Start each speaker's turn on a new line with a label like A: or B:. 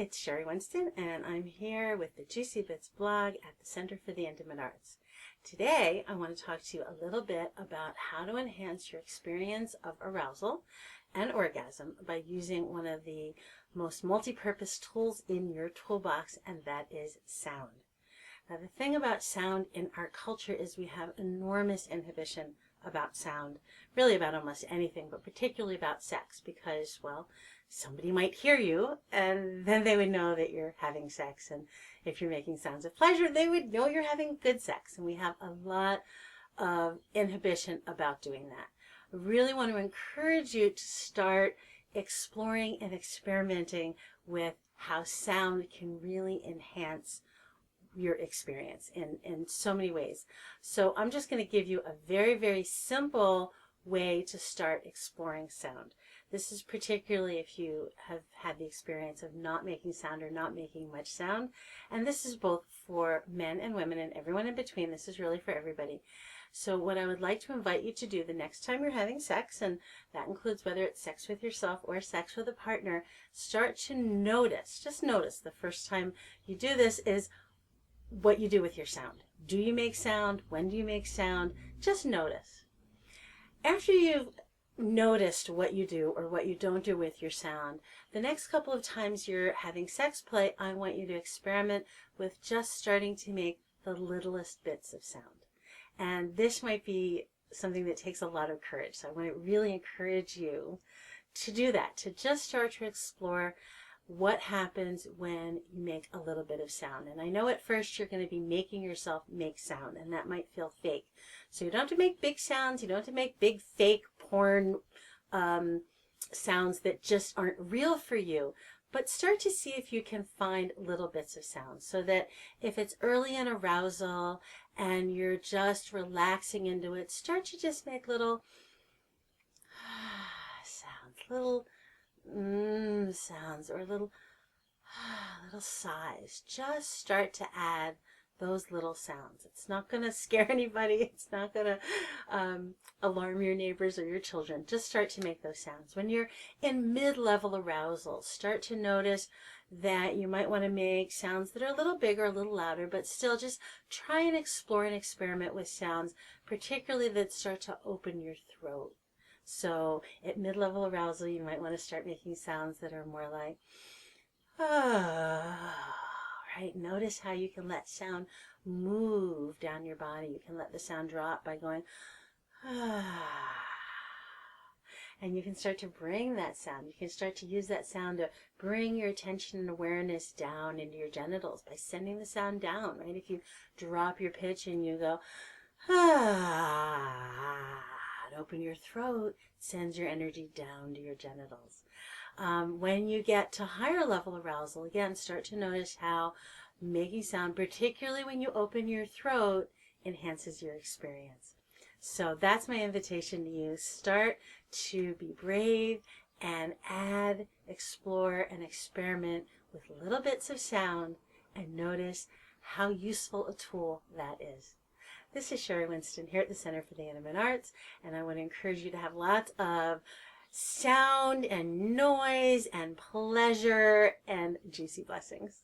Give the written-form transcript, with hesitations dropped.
A: it's Sheri Winston, and I'm here with the Juicy Bits blog at the Center for the Intimate Arts. Today, I want to talk to you a little bit about how to enhance your experience of arousal and orgasm by using one of the most multi-purpose tools in your toolbox, and that is sound. Now, the thing about sound in our culture is we have enormous inhibition about sound, really about almost anything, but particularly about sex, because, well, somebody might hear you and then they would know that you're having sex, and if you're making sounds of pleasure, they would know you're having good sex, and we have a lot of inhibition about doing that. I really want to encourage you to start exploring and experimenting with how sound can really enhance your experience in so many ways. So I'm just going to give you a very, very simple way to start exploring sound. This is particularly if you have had the experience of not making sound or not making much sound. And this is both for men and women and everyone in between. This is really for everybody. So what I would like to invite you to do the next time you're having sex, and that includes whether it's sex with yourself or sex with a partner, start to notice, just notice the first time you do this is what you do with your sound. Do you make sound? When do you make sound? Just notice. After you've noticed what you do or what you don't do with your sound, the next couple of times you're having sex play, I want you to experiment with just starting to make the littlest bits of sound. And this might be something that takes a lot of courage. So I want to really encourage you to do that, to just start to explore what happens when you make a little bit of sound. And I know at first you're going to be making yourself make sound, and that might feel fake. So you don't have to make big sounds. You don't have to make big fake porn sounds that just aren't real for you. But start to see if you can find little bits of sound, so that if it's early in arousal and you're just relaxing into it, start to just make little sounds, little sounds, or little sighs. Just start to add those little sounds. It's not going to scare anybody. It's not going to alarm your neighbors or your children. Just start to make those sounds. When you're in mid-level arousal, start to notice that you might want to make sounds that are a little bigger, a little louder, but still just try and explore and experiment with sounds, particularly that start to open your throat. So at mid-level arousal, you might want to start making sounds that are more like, right? Notice how you can let sound move down your body. You can let the sound drop by going, and you can start to bring that sound. You can start to use that sound to bring your attention and awareness down into your genitals by sending the sound down, right? If you drop your pitch and you go, and open your throat, sends your energy down to your genitals. When you get to higher level arousal, again, start to notice how making sound, particularly when you open your throat, enhances your experience. So that's my invitation to you. Start to be brave and add, explore, and experiment with little bits of sound, and notice how useful a tool that is. This is Sheri Winston here at the Center for the Intimate Arts, and I want to encourage you to have lots of sound and noise and pleasure and juicy blessings.